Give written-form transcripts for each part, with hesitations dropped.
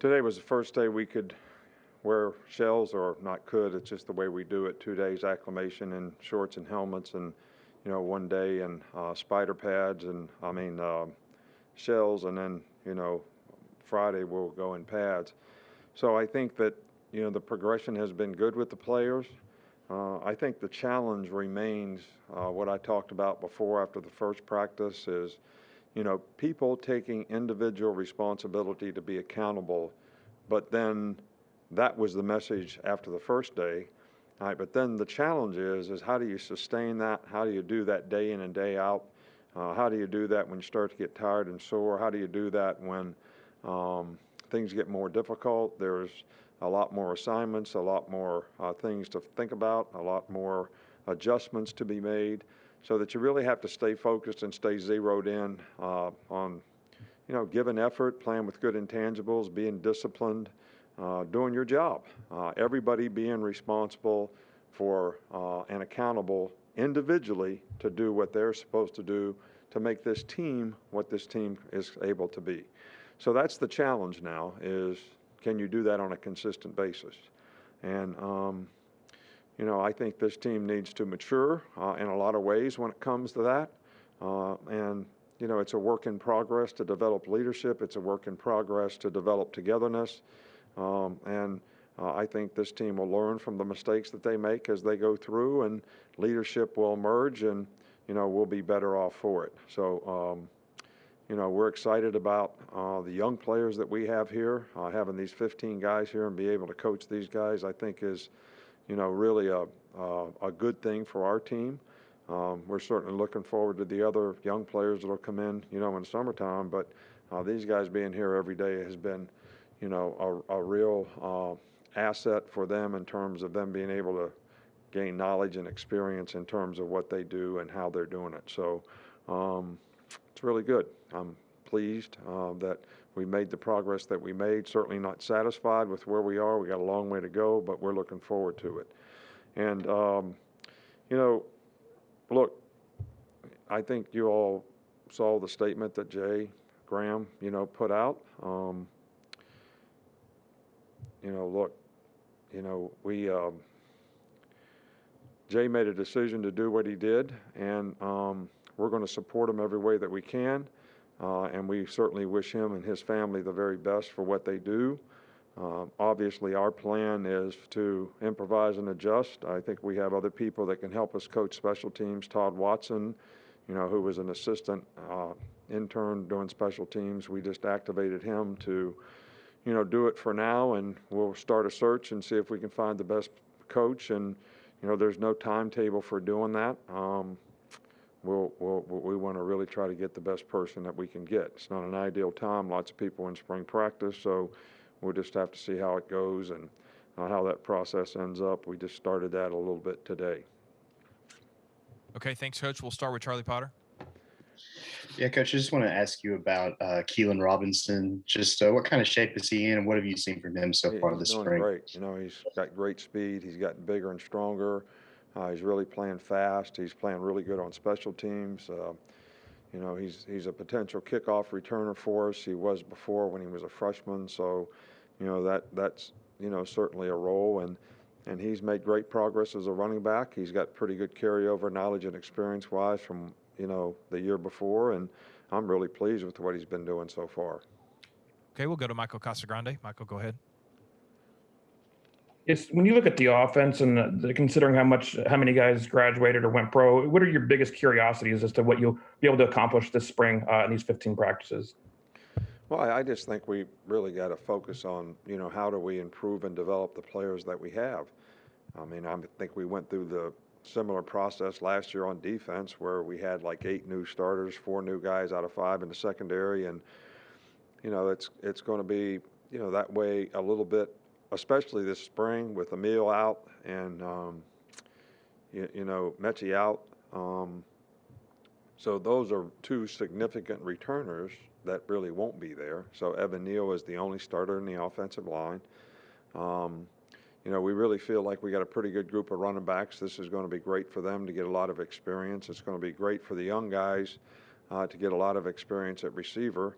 Today was the first day we could wear shells, or not could, it's just the way we do it. 2 days acclimation in shorts and helmets, and, one day in spider pads and, shells, and then, Friday we'll go in pads. So I think that, the progression has been good with the players. I think the challenge remains what I talked about before after the first practice is, people taking individual responsibility to be accountable. But then that was the message after the first day. All right, but then the challenge is how do you sustain that? How do you do that day in and day out? How do you do that when you start to get tired and sore? How do you do that when things get more difficult? There's a lot more assignments, a lot more things to think about, a lot more adjustments to be made, so that you really have to stay focused and stay zeroed in on, giving effort, playing with good intangibles, being disciplined, doing your job. Everybody being responsible for and accountable individually to do what they're supposed to do to make this team what this team is able to be. So that's the challenge now is, can you do that on a consistent basis? And, I think this team needs to mature in a lot of ways when it comes to that. And, it's a work in progress to develop leadership. It's a work in progress to develop togetherness. And I think this team will learn from the mistakes that they make as they go through, and leadership will emerge, and, we'll be better off for it. So, we're excited about the young players that we have here. Having these 15 guys here and be able to coach these guys, I think is, really a good thing for our team. We're certainly looking forward to the other young players that will come in, in summertime. But these guys being here every day has been, a real asset for them in terms of them being able to gain knowledge and experience in terms of what they do and how they're doing it. So it's really good. I'm pleased that we made the progress that we made. Certainly not satisfied with where we are. We got a long way to go, but we're looking forward to it. And, look, I think you all saw the statement that Jay Graham, put out. Look, we Jay made a decision to do what he did, and we're going to support him every way that we can. And we certainly wish him and his family the very best for what they do. Obviously, our plan is to improvise and adjust. I think we have other people that can help us coach special teams. Todd Watson, who was an assistant intern doing special teams, we just activated him to, do it for now, and we'll start a search and see if we can find the best coach. And, there's no timetable for doing that. We want to really try to get the best person that we can get. It's not an ideal time. Lots of people in spring practice, so we'll just have to see how it goes and how that process ends up. We just started that a little bit today. Okay, thanks, Coach. We'll start with Charlie Potter. Yeah, Coach, I just want to ask you about Keilan Robinson. Just what kind of shape is he in, and what have you seen from him so far He's this doing spring? great. He's got great speed. He's gotten bigger and stronger. He's really playing fast. He's playing really good on special teams. He's a potential kickoff returner for us. He was before when he was a freshman. So, that's certainly a role. And he's made great progress as a running back. He's got pretty good carryover knowledge and experience-wise from the year before. And I'm really pleased with what he's been doing so far. Okay, we'll go to Michael Casagrande. Michael, go ahead. Yes, when you look at the offense and considering how many guys graduated or went pro, what are your biggest curiosities as to what you'll be able to accomplish this spring in these 15 practices? Well, I just think we really got to focus on, how do we improve and develop the players that we have. I think we went through the similar process last year on defense where we had like 8 new starters, 4 new guys out of 5 in the secondary. And, it's going to be, that way a little bit, especially this spring with Emil out and, Mechie out. So those are 2 significant returners that really won't be there. So Evan Neal is the only starter in the offensive line. We really feel like we got a pretty good group of running backs. This is going to be great for them to get a lot of experience. It's going to be great for the young guys to get a lot of experience at receiver.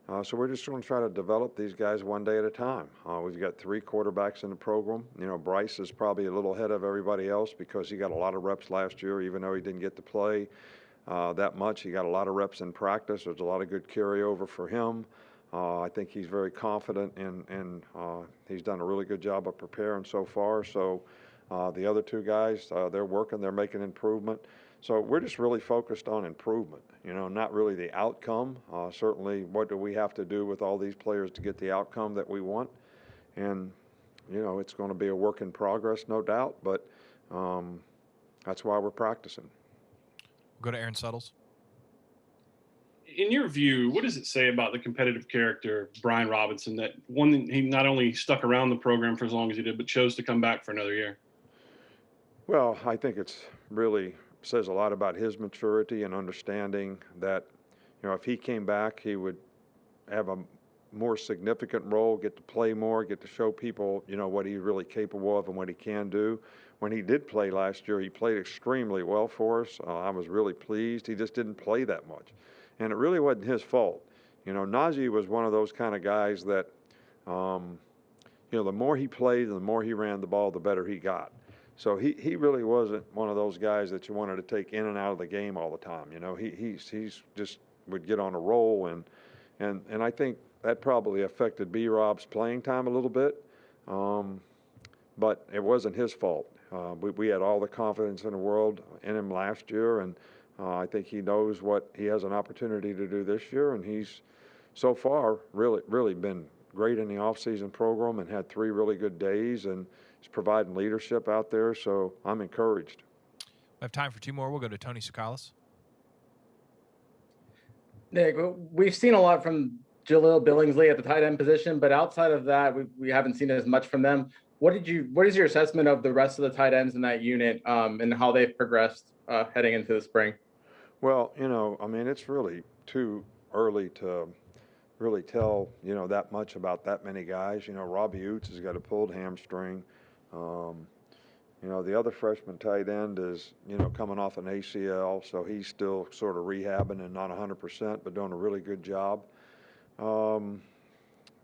So we're just going to try to develop these guys one day at a time. We've got 3 quarterbacks in the program. You know, Bryce is probably a little ahead of everybody else because he got a lot of reps last year, even though he didn't get to play that much. He got a lot of reps in practice. There's a lot of good carryover for him. I think he's very confident, and he's done a really good job of preparing so far. So the other 2 guys, they're working, they're making improvement. So we're just really focused on improvement, you know, not really the outcome. Certainly, what do we have to do with all these players to get the outcome that we want? And, you know, it's going to be a work in progress, no doubt, but that's why we're practicing. We'll go to Aaron Suttles. In your view, what does it say about the competitive character of Brian Robinson that he not only stuck around the program for as long as he did, but chose to come back for another year? Well, I think it's really says a lot about his maturity and understanding that, you know, if he came back, he would have a more significant role, get to play more, get to show people, you know, what he's really capable of and what he can do. When he did play last year, he played extremely well for us. I was really pleased. He just didn't play that much. And it really wasn't his fault. You know, Najee was one of those kind of guys that, you know, the more he played, the more he ran the ball, the better he got. So he really wasn't one of those guys that you wanted to take in and out of the game all the time. You know, he's just would get on a roll, and I think that probably affected B-Rob's playing time a little bit, but it wasn't his fault. We had all the confidence in the world in him last year, and I think he knows what he has an opportunity to do this year, and he's so far really been great in the off-season program and had 3 really good days, and he's providing leadership out there, so I'm encouraged. We have time for 2 more. We'll go to Tony Sukalis. Nick, we've seen a lot from Jaleel Billingsley at the tight end position, but outside of that, we haven't seen as much from them. What is your assessment of the rest of the tight ends in that unit and how they've progressed heading into the spring? Well, you know, I mean, it's really too early to really tell, you know, that much about that many guys. You know, Robbie Oots has got a pulled hamstring. You know, the other freshman tight end is, you know, coming off an ACL, so he's still sort of rehabbing and not 100%, but doing a really good job. You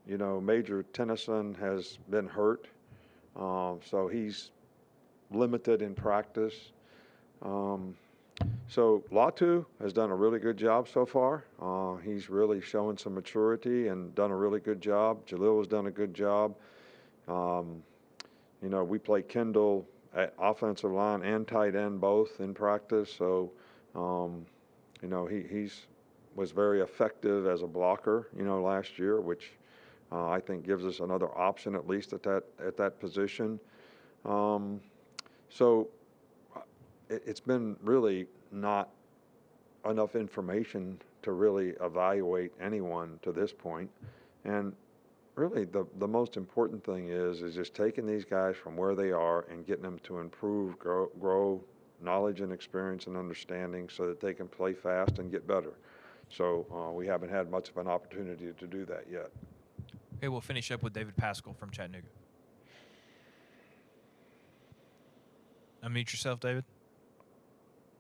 know, Major Tennyson has been hurt, so he's limited in practice. So Latu has done a really good job so far. He's really showing some maturity and done a really good job. Jaleel has done a good job. You know, we play Kendall at offensive line and tight end both in practice. So, you know, he was very effective as a blocker, you know, last year, which I think gives us another option at least at that position. So it's been really not enough information to really evaluate anyone to this point. And really the most important thing is just taking these guys from where they are and getting them to improve, grow knowledge and experience and understanding so that they can play fast and get better. So we haven't had much of an opportunity to do that yet. Okay, we'll finish up with David Pascal from Chattanooga. Unmute yourself, David.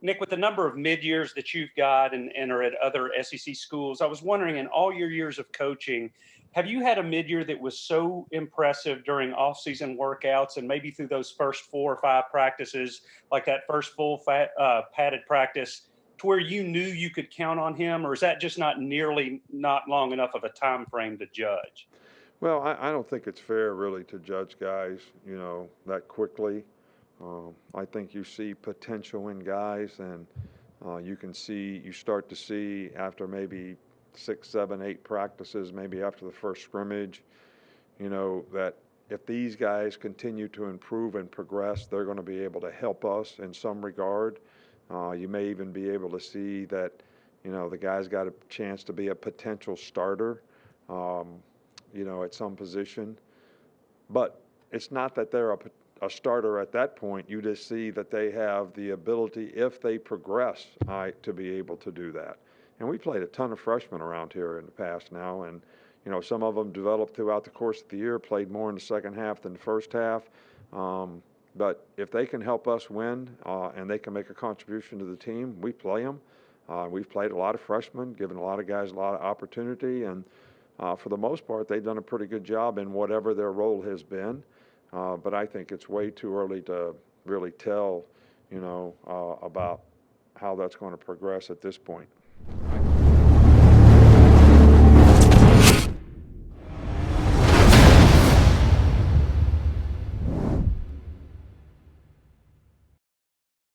Nick, with the number of mid-years that you've got and are at other SEC schools, I was wondering, in all your years of coaching, have you had a mid-year that was so impressive during off-season workouts and maybe through those first 4 or 5 practices, like that first full padded practice, to where you knew you could count on him, or is that just not long enough of a time frame to judge? Well, I don't think it's fair really to judge guys, you know, that quickly. I think you see potential in guys, and you start to see after maybe 6, 7, 8 practices, maybe after the first scrimmage, you know, that if these guys continue to improve and progress, they're going to be able to help us in some regard. You may even be able to see that, you know, the guy's got a chance to be a potential starter, you know, at some position. But it's not that they're a starter at that point. You just see that they have the ability, if they progress, to be able to do that. And we played a ton of freshmen around here in the past now, and you know, some of them developed throughout the course of the year, played more in the second half than the first half. But if they can help us win and they can make a contribution to the team, we play them. We've played a lot of freshmen, given a lot of guys a lot of opportunity, and for the most part, they've done a pretty good job in whatever their role has been. But I think it's way too early to really tell, about how that's going to progress at this point.